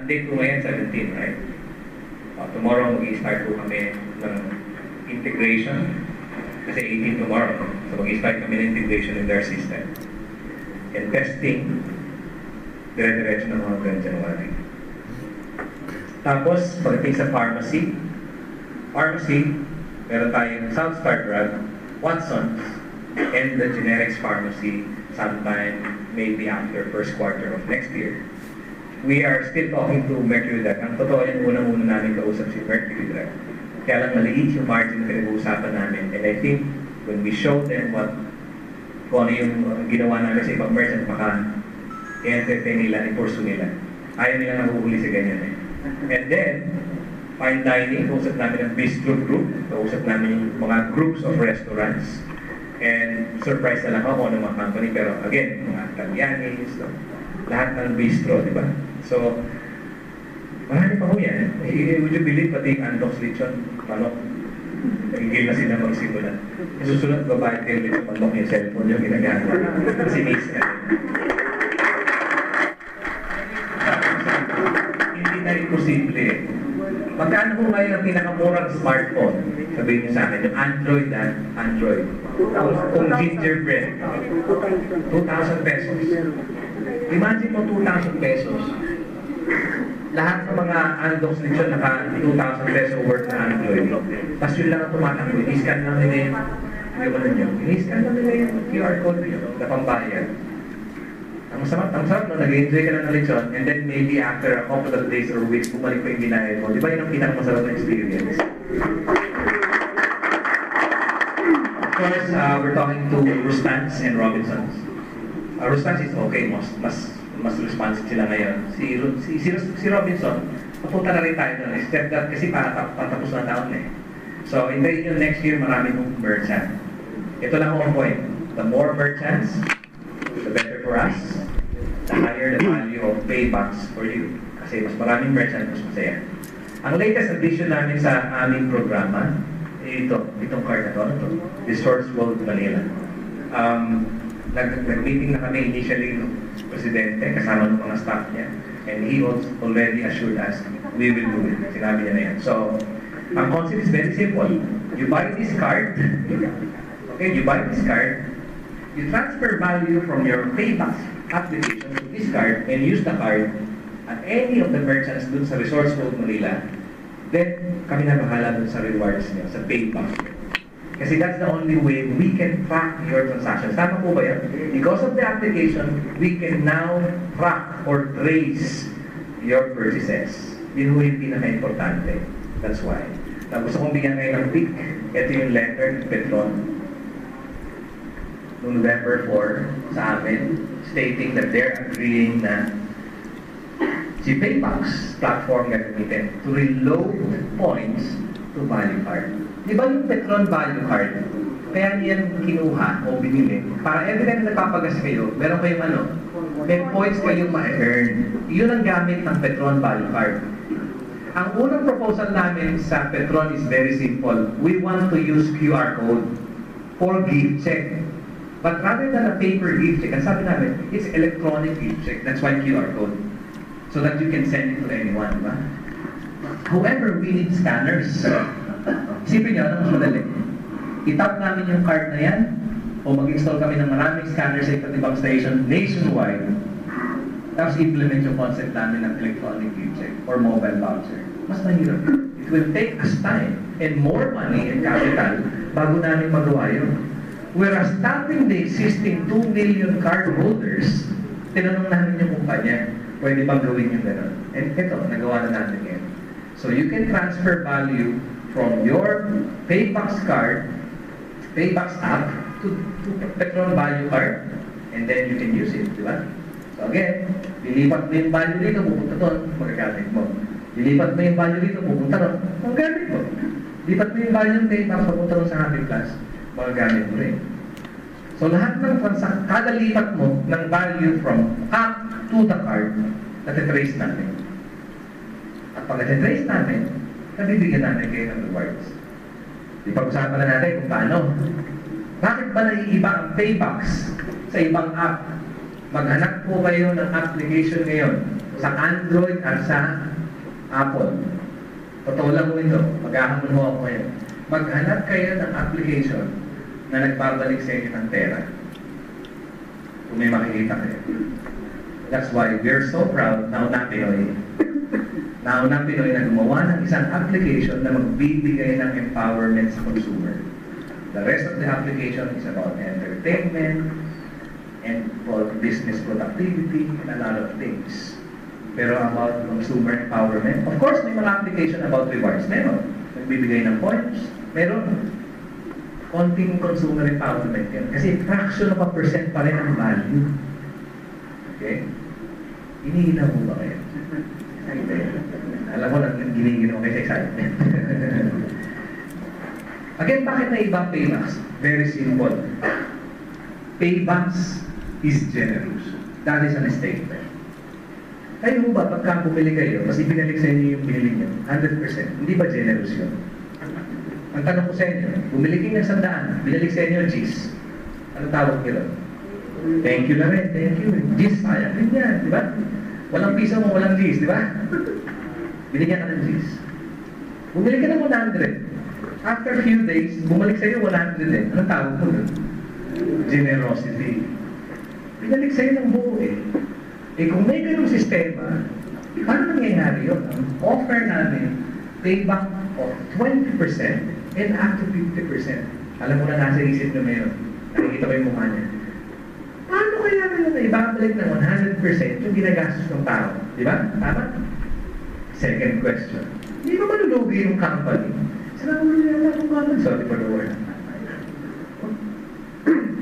Ang date ko ngayon, 17, right? Tomorrow, mag-i-start po kami ng integration. Kasi 18 tomorrow. So, mag-i-start kami ng integration in their system. And testing, dire-diretso ng mga January. Tapos, pagdating sa pharmacy, meron tayong South Star Drug, Watson's, and the generics pharmacy sometime maybe after first quarter of next year. We are still talking to Mercury Drug. Ang totoo yan, unang-una namin kausap si Mercury Drug. Kaya lang maliit yung margin na pinag-uusapan namin. And I think when we show them kung ano yung ginawa namin sa ibang merchant, baka i-entertain nila, i-pursue nila. Ayaw nila nahuhuli sa ganyan eh. And then, fine dining, kausap namin ang bistro group, kausap namin yung mga groups of restaurants. And surprise na lang ako ng mga company, pero again, mga Italianis, lahat ng bistro, di ba? So, marami pa ho yan. Would you believe pati yung antox lechon, manok, nagigil na sila magsimula. Susunod, babae kayo lechon, manok yung cellphone yung ginagamit. Kasi miss na rin. Hindi na rin posible eh. Magkano ho ngayon ang pinakamurang smartphone? Sabihin niyo sa akin, yung Android na, Android. Kung gingerbread, 2,000 pesos. Imagine mo 2,000 pesos. Lahat ng mga andox lechon naka 2,000 pesos worth na Android. Tapos yun lang ang tumatakbo. I-scan lang nila yung I-scan lang nila yung QR code nyo na pambayad. Ang sarap no? Nag-enjoy ka lang ng lechon and then maybe after a couple of days or weeks, bumalik pa yung binayad mo. Di ba yun ang pinakamasarap na experience? Of course, we're talking to Rustans and Robinsons. Rustans is okay, mas responsive sila ngayon. Si Robinson, papunta na rin tayo doon. Except that kasi patapos na taon eh. So, hintayin nyo next year marami mong merchant. Ito lang ang point. The more merchants, the better for us. The higher the value of PayBucks for you. Kasi mas maraming merchant, mas masaya. Ang latest addition namin sa aming programa, itong card na to, Resource World Manila. Nag-meeting na kami initially ng presidente kasama ng mga staff niya, and he already assured us we will do it. Sinabi niya na yan. So, ang concept is very simple. You buy this card, okay, you transfer value from your PayBucks application to this card and use the card at any of the merchants dun sa Resource World Manila, then kami na bahala dun sa rewards niyo, sa PayBucks. Kasi that's the only way we can track your transactions. Tama po ba yan? Because of the application, we can now track or trace your purchases. Yun ho yung pinaka-importante. That's why. Gusto kong bigyan kayo ng week. Ito yung letter ni Petron noong November 4 sa amin, stating that they're agreeing na si PayBucks platform gagamitin to reload points to value card. Di ba yung Petron value card, kaya niyan kinuha o binili, para every time na nagpapagas kayo, meron kayong may points kayong ma-earn. Yun ang gamit ng Petron value card. Ang unang proposal namin sa Petron is very simple. We want to use QR code for gift check. But rather than a paper gift check, ang sabi namin, it's electronic gift check. That's why QR code. So that you can send it to anyone, diba? However, we need scanners. Isipin nyo, ano mas madali? I-tap namin yung card na yan, o mag-install kami ng maraming scanners sa iba't ibang station nationwide, tapos implement yung concept namin ng electronic gift check or mobile voucher. Mas mahirap. It will take us time and more money and capital bago namin magawa yun. Whereas tapping the existing 2 million card holders, tinanong namin yung kumpanya, pwede bang gawin yung gano'n? And ito, nagawa na natin yan. So you can transfer value from your PayBucks card, PayBucks app, to Petron value card, and then you can use it, di ba? So again, lilipat mo yung value dito, pupunta doon, magagamit mo. Lilipat mo yung value dito, pupunta doon, magagamit mo. Lipat mo yung value ng PayBucks, pupunta doon sa Happy Plus, magagamit mo rin. So lahat ng transaction, kada lipat mo ng value from app to the card, natitrace natin. At pag natitrace natin, nabibigyan natin kayo ng rewards. Ipag-usapan na natin kung paano. Bakit ba naiiba ang PayBucks sa ibang app? Maghanap po kayo ng application ngayon sa Android at sa Apple. Totoo lang mo ito, maghahamon ho ako ngayon. Maghanap kayo ng application na nagbabalik sa inyo ng pera. Kung may makikita kayo. That's why we're so proud na unang Pinoy. Na unang Pinoy na gumawa ng isang application na magbibigay ng empowerment sa consumer. The rest of the application is about entertainment and for business productivity and a lot of things. Pero about consumer empowerment, of course, may mga application about rewards. Meron. Nagbibigay ng points. Meron. Konting consumer empowerment yan. Kasi fraction of a percent pa rin ang value. Okay? Inihilaw mo ba kayo? Alam mo lang, giniginaw kayo sa excitement. Again, bakit na iba PayBucks? Very simple. PayBucks is generous. That is an statement. Kayo ba, pagka bumili kayo, mas ibinalik sa inyo yung binili nyo, 100%, hindi ba generous yun? Ang tanong ko sa inyo, bumili kayo ng 100, binalik sa inyo G's. Ano tawag nyo? Thank you na rin, thank you. G's, sayang din yan, di ba? Walang piso mo, walang G's, di ba? Binigyan ka ng G's. Bumili ka ng 100. After a few days, bumalik sa iyo 100 din. Anong tawag mo doon? Generosity. Binalik sa iyo ng buo eh. Eh kung may ganung sistema, paano nangyayari yun? Ang offer namin, payback of 20% and up to 50%. Alam mo na nasa isip nyo ngayon. Nakikita ko yung mukha niya. Paano kaya na ibabalik ng 100% yung ginagastos ng tao? Di ba? Tama? Second question. Hindi ba malulugi yung company? Sinabi mo nila kung kapag, sorry for the word.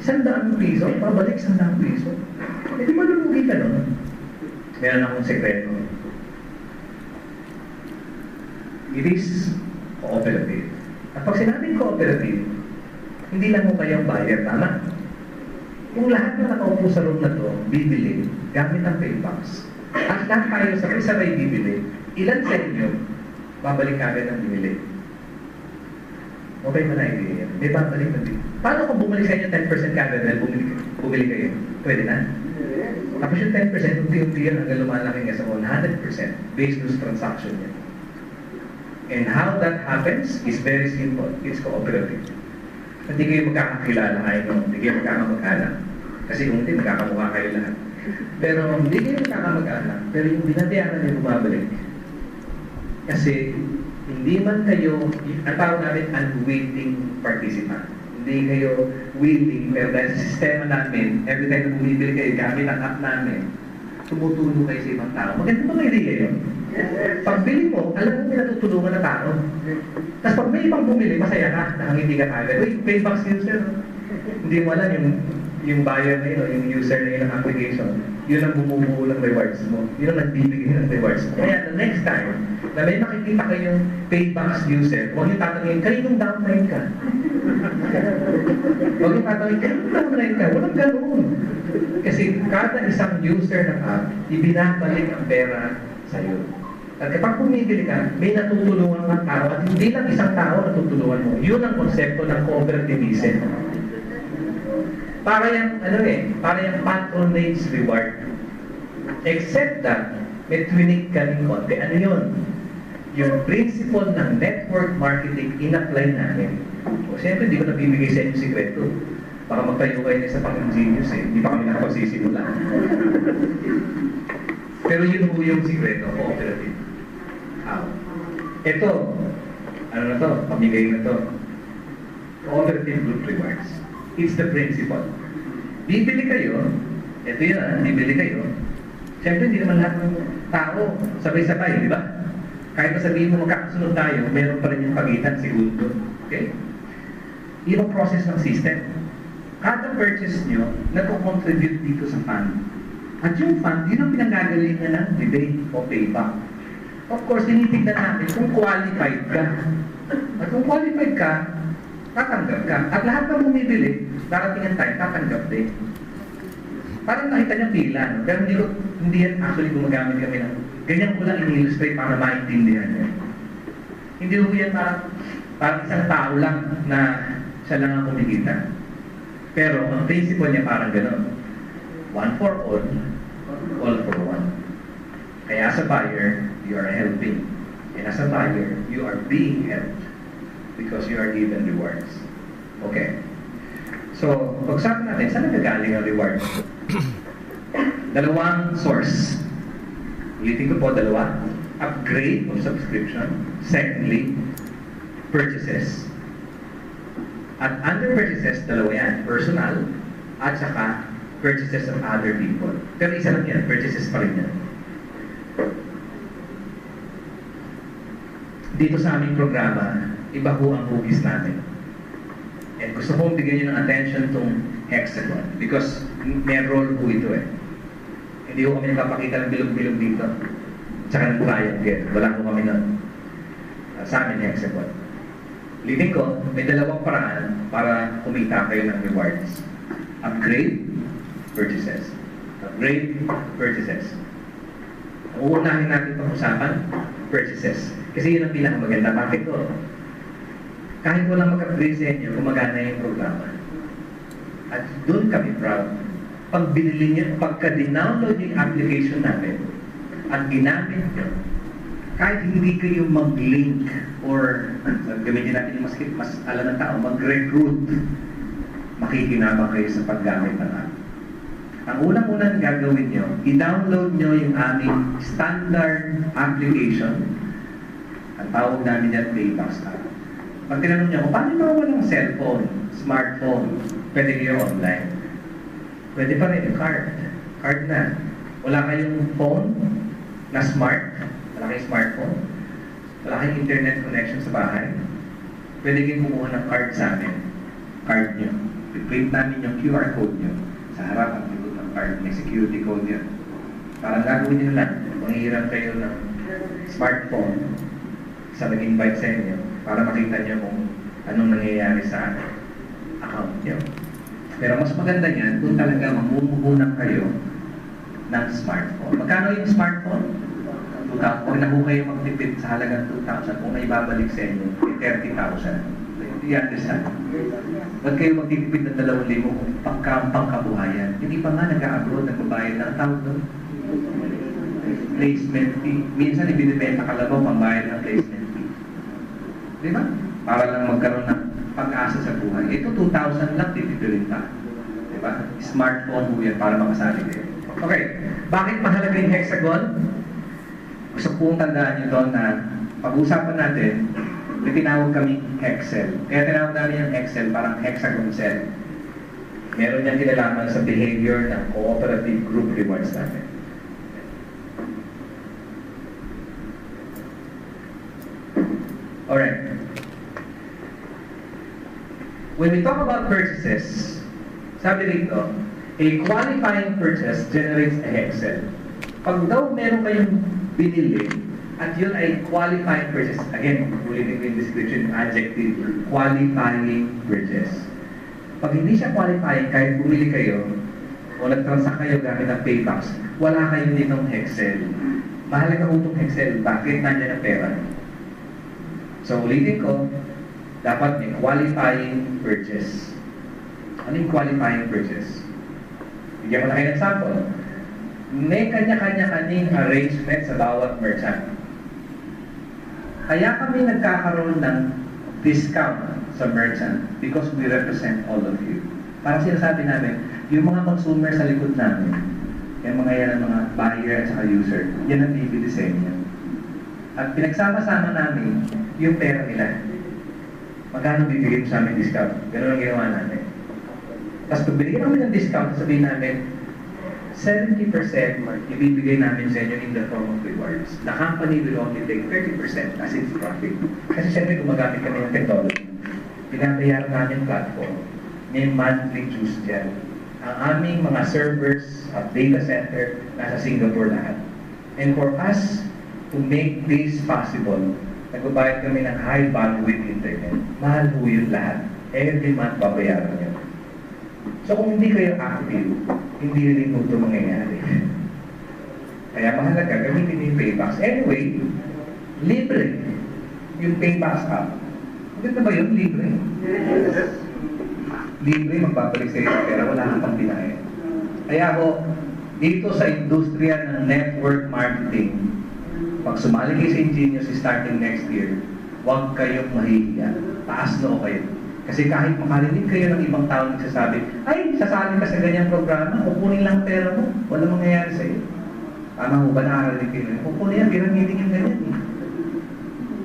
100 piso, pabalik 100 piso. Eh di malulugi ka nun? Meron akong sekreto. It is cooperative. At pag sinabing cooperative, hindi lang mo kayang buyer, tama? Kung lahat na nakaupo sa room na to, bibili, gamit ang PayBucks, at lahat tayo sabay-sabay bibili, ilan sa inyo, babalik agad ang binili? Okay mo na idea yan. May babalik na din. Paano kung bumalik sa inyo 10% kagad dahil bumili kayo? Pwede na? Tapos yung 10%, unti-unti yan hanggang lumalaki nga sa 100% based on transaction niya. And how that happens is very simple. It's cooperative. Hindi kayo magkakakilala kayo, hindi kayo magkakamag-anak. Kasi kung hindi, magkakamukha kayo lahat. Pero hindi kayo magkakamag-anak, pero yung binabayaran niyo bumabalik. Kasi hindi man kayo, ang tawag natin, unwilling participant. Hindi kayo willing, pero dahil sa sistema namin, every time na bumibili kayo, gamit ang app namin, tumutulong kayo sa ibang tao. Maganda ba idea yun? Pagbili mo, alam mo may natutulungan na tao. Tapos pag may ibang bumili, masaya ka, nakangiti ka agad. Uy, PayBucks user. Hindi mo alam yung buyer na yun, yung user na yun ng application. Yun ang bumubuo ng rewards mo. Yun ang nagbibigay ng rewards mo. Kaya the next time, na may makikita kayong PayBucks user, huwag yung tatanungin, kaninong downline ka? Huwag yung tatanungin, kaninong downline ka? Walang ganoon. Kasi kada isang user ng app, ibinabalik ang pera sa'yo. At kapag bumibili ka, may natutulungan ng tao at hindi lang isang tao natutulungan mo. Yun ang konsepto ng cooperativism. Para yung, para yung patronage reward. Except that, may twinig ka rin konti. Ano yun? Yung principle ng network marketing in-apply namin. O siyempre, hindi ko nabibigay sa inyo sikreto. Baka magtayo kayo sa pang-ingenious eh. Hindi pa kami nakapagsisimula. Pero yun po yung sikreto, cooperative. Ito, ano na to? Pamigay na to. Cooperative group rewards. It's the principle. Bibili kayo, ito yan, bibili kayo. Siyempre, hindi naman lahat ng tao sabay-sabay, di ba? Kahit na sabihin mo magkakasunod tayo, meron pa rin yung pagitan, segundo. Okay? Yun ang process ng system. Kada purchase nyo, nag-contribute dito sa fund. At yung fund, yun ang pinanggagalingan ng rebate o payback. Of course, tinitignan namin kung qualified ka. At kung qualified ka, tatanggap ka. At lahat ng bumibili, darating ang time, tatanggap din. Parang nakita niya pila, no? Pero hindi yan actually gumagamit kami ng ganyan ko lang in-illustrate para maintindihan niya. Hindi ko yan parang isang tao lang na siya lang ang kumikita. Pero ang principle niya parang gano'n. One for all for one. Kaya as a buyer, you are helping. And as a buyer, you are being helped because you are given rewards. Okay. So, pag-usapan natin, saan nagagaling ang rewards? Dalawang source. Ulitin ko po, dalawa. Upgrade of subscription. Secondly, purchases. At under purchases, dalawa yan. Personal at saka purchases of other people. Pero isa lang yan, purchases pa rin yan. Dito sa aming programa, iba ho ang hugis natin. And gusto kong bigyan nyo ng attention itong hexagon because may role po ito eh. Hindi ko kami nakapakita ng bilog-bilog dito. Tsaka ng triangle. Wala ko kami ng sa amin hexagon. Liting ko, may dalawang paraan para kumita kayo ng rewards. Upgrade, purchases. Upgrade, purchases. Ang uunahin natin pag-usapan, purchases. Kasi yun ang pinakamaganda. Bakit ko? Kahit walang mag-upgrade sa inyo, gumagana yung programa. At doon kami proud. Pag binili nyo, pagka-download yung application namin, at ginamit nyo, kahit hindi kayo mag-link or gamitin natin yung mas alam ng tao, mag-recruit, makikinabang kayo sa paggamit ng app. Ang unang-unang gagawin nyo, i-download nyo yung aming standard application. Ang tawag namin yan, PayBucks app. Pag tinanong nyo, paano mga walang cellphone, smartphone, pwede kayo online? Pwede pa rin, card. Card na. Wala kayong phone na smart, wala kayong smartphone, wala kayong internet connection sa bahay, pwede kayong kumuha ng card sa amin. Card nyo. I-print namin yung QR code nyo. Sa harap ang likod ng card, may security code yan. Parang gagawin nyo lang, manghihiram kayo ng smartphone sa nag-invite sa inyo para makita nyo kung anong nangyayari sa account nyo. Pero mas maganda yan kung talaga mamumuhunan kayo ng smartphone. Magkano yung smartphone? 2,000. Kung naku kayo magtipid sa halagang 2,000, kung may babalik sa inyo, 30,000. You understand? Ba't kayo magtitipid ng 2,000 kung pangkabuhayan? Hindi pa nga nag-a-abroad, nagbabayad ng tao doon. Placement fee. Minsan ibinibenta ka lang pambayad ng placement fee. Di ba? Para lang magkaroon ng pag-asa sa buhay. Ito 2,000 lang, titipidin pa. Di ba? Smartphone po yan para makasali kayo. Okay. Bakit mahalaga yung hexagon? Gusto kong tandaan nyo doon na pag-usapan natin, may tinawag kami Excel. Kaya tinawag namin yung Excel, parang hexagon cell. Meron niyang kinalaman sa behavior ng cooperative group rewards natin. Alright. When we talk about purchases, sabi rito, a qualifying purchase generates a hexel. Pag daw meron kayong binili, at yun ay qualifying purchase, again, ulitin ko yung description, adjective, qualifying purchase. Pag hindi siya qualifying, kahit bumili kayo, o nag-transact kayo gamit ng PayBucks, wala kayo ditong hexel. Mahalaga ko itong hexel, bakit nandiyan ang pera? So ulitin ko, dapat may qualifying purchase. Ano yung qualifying purchase? Bigyan mo na kayo ng sample. May kanya-kanya kaning arrangement sa bawat merchant. Kaya kami nagkakaroon ng discount sa merchant because we represent all of you. Parang sinasabi namin, yung mga consumer sa likod namin, yung mga yan ang mga buyer at saka user, yan ang bibili sa inyo. At pinagsama-sama namin yung pera nila. Magkano bibigyan sa amin discount? Ganun ang ginawa namin. Tapos pag binigyan namin ng discount, sabihin namin, 70% ibibigay namin sa inyo in the form of rewards. The company will only take 30% as its profit. Kasi siyempre gumagamit kami ng technology. Pinabayaran namin platform. May monthly dues dyan. Ang aming mga servers at data center nasa Singapore lahat. And for us to make this possible, nagbabayad kami ng high bandwidth internet. Mahal po yun lahat. Every month babayaran nyo. So kung hindi kayo active, hindi rin ito mangyayari. Kaya mahalaga, gamitin yung PayBucks. Anyway, libre. Yung PayBucks app. Maganda ba yun? Libre? Libre, magbabalik sa iyo. Pero wala kang pang binayad. Kaya ako, dito sa industriya ng network marketing, pag sumali kayo sa Ingenious starting next year, huwag kayong mahihiya. Taas loob kayo. Kasi kahit makarinig kayo ng ibang tao nagsasabi, ay, sasali ka sa ganyang programa, kukunin lang pera mo, walang mangyayari sa iyo. Tama mo ba nakarinig kayo? Kukunin yan, birang-meeting yung ganyan.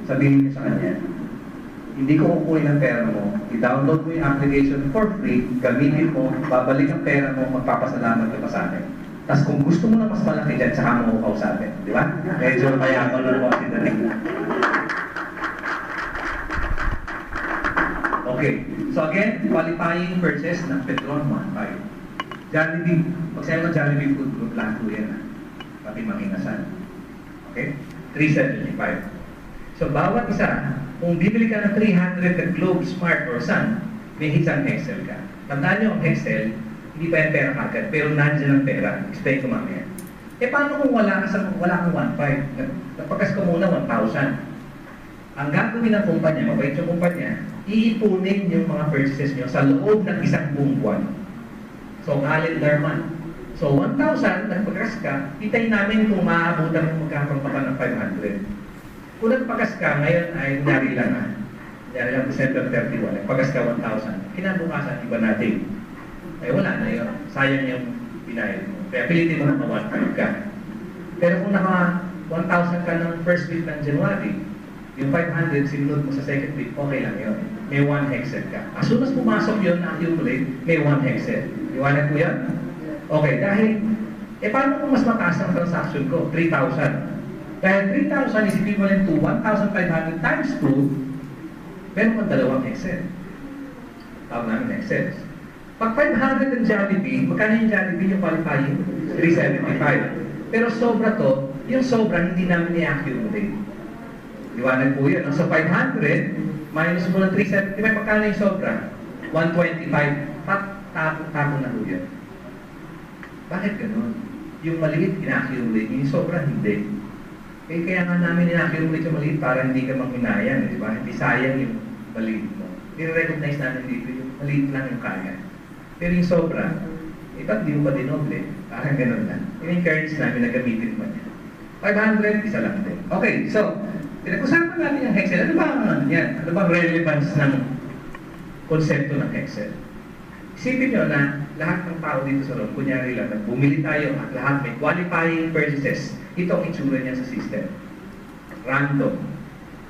Sabihin niyo sa kanya, hindi ko kukunin ang pera mo, i-download mo yung application for free, gamitin mo, babalik ang pera mo, magpapasalamat ka pa sa akin. Tapos kung gusto mo na mas malaki dyan, saka mo kausapin. Di ba? Medyo mayaman na mo si Darig. Okay. So again, qualifying purchase ng Petron 1.5. Jollibee. Pagsayo ng Jollibee Food Group, lahat po yan. Pati Makinasan. Okay? 375. So bawat isa, kung bibili ka ng 300 na Globe, Smart, or Sun, may isang Excel ka. Tandaan nyo ang Excel, hindi pa yung pera kagad, pero nandiyan ang pera. Explain ko mamaya. Eh paano kung wala kang 1.5? Napagas ka muna 1,000. Ang gagawin ng kumpanya, mabait yung kumpanya, iipunin yung mga purchases nyo sa loob ng isang buong buwan. So calendar month. So 1,000, nagpagas ka, itay namin kung maaabutan mo magkakaroon pa ng 500. Kung nagpagas ka, ngayon ay nangyari lang December 31, nagpagas ka 1,000. Kinabukasan, iba natin. Ay wala na yun. Sayang yung binayad mo. Kaya pilitin mo na 1.5 ka. Pero kung naka 1,000 ka ng first week ng January, yung 500 sinunod mo sa second week, okay lang yun. May 1 hexel ka. As soon as pumasok yun na accumulate, may 1 hexel. Iwanan ko yan? Okay, dahil, paano kung mas mataas ang transaction ko? 3,000. Dahil 3,000 is equivalent to 1,500 times 2, meron kang dalawang hexel. Tawag namin hexels. Pag 500 ang Jollibee, magkano yung Jollibee yung qualifying? 375. Pero sobra to, yung sobra hindi namin i-accumulate. Iwanan po yun. So 500 minus mo ng 375, magkano yung sobra? 125. Tapo na po yun. Bakit ganun? Yung maliit, ina-accumulate. Yung sobra, hindi. Kaya nga namin ina-accumulate yung maliit para hindi ka manghinayang, di ba? Hindi sayang yung maliit mo. I-recognize namin dito yung maliit lang yung kaya. Pero yung sobra, ba't di mo pa dinoble? Parang ganun lang. In-encourage namin na gamitin mo niya. 500, isa lang din. Okay, so, pinag-usapan natin yung Excel. Ano ba ang yan? Ano ba relevance ng konsepto ng Excel? Isipin nyo na lahat ng tao dito sa room, kunyari lang, bumili tayo at lahat may qualifying purchases. Ito ang itsura niya sa system. Random.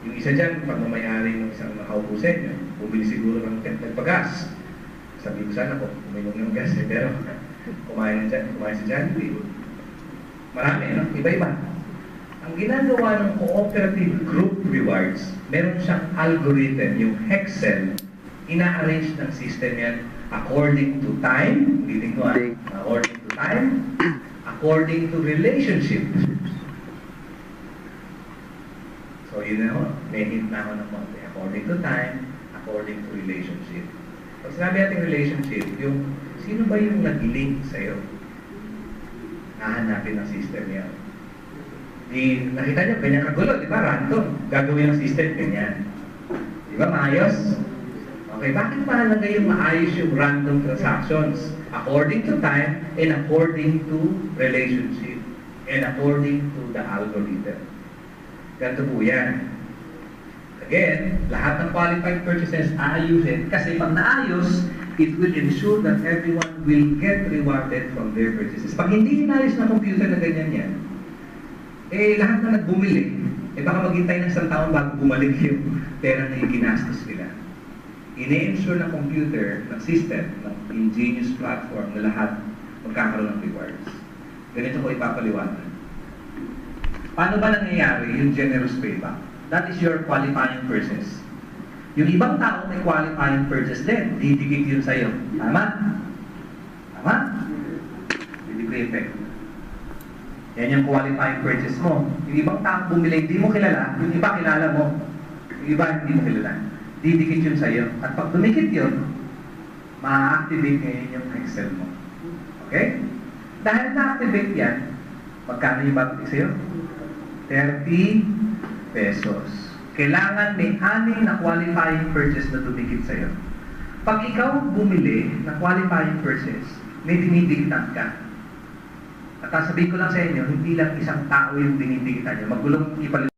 Yung isa dyan, pag mamayari ng isang nakaupo sa inyo, bumili siguro ng nagpagas. Sabi ko sana po, uminom ng gas pero kumain sa Jollibee. Marami, no? Iba-iba. Ang ginagawa ng cooperative group rewards, meron siyang algorithm, yung Excel, ina-arrange ng system yan according to time, according to time, according to relationship. So yun na ho, may hint na ako ng konti. According to time, according to relationship. Pag sinabi natin relationship, yung sino ba yung nag-link sa'yo? Nahanapin ng system yan. Nakita nyo, ganyan kagulo, di ba? Random. Gagawin ng system, ganyan. Di ba, maayos? Okay, bakit mahalaga yung maayos yung random transactions? According to time, and according to relationship, and according to the algorithm. Ganito po yan. Again, lahat ng qualified purchases aayusin kasi pag naayos, it will ensure that everyone will get rewarded from their purchases. Pag hindi inayos ng computer na ganyan yan, lahat na nagbumili, baka maghintay ng isang taon bago bumalik yung pera na yung ginastos nila. Ine-ensure ng computer, ng system, ng Ingenious platform na lahat magkakaroon ng rewards. Ganito ko ipapaliwanag. Paano ba nangyayari yung generous payback? That is your qualifying purchase. Yung ibang tao may qualifying purchase din, didikit yun sa'yo. Tama? Tama? Libre effect. Yan yung qualifying purchase mo. Yung ibang tao bumili, hindi mo kilala, yung iba kilala mo, yung iba hindi mo kilala. Didikit yun sa'yo. At pag dumikit yun, ma-activate ngayon yung Excel mo. Okay? Dahil na-activate yan, magkano yung babalik sa'yo? 30 pesos. Kailangan may 6 na qualifying purchase na dumikit sa'yo. Pag ikaw bumili na qualifying purchase, may dinidikitan ka. At sasabihin ko lang sa inyo, hindi lang isang tao yung dinidikitan nyo. Magulong ipalit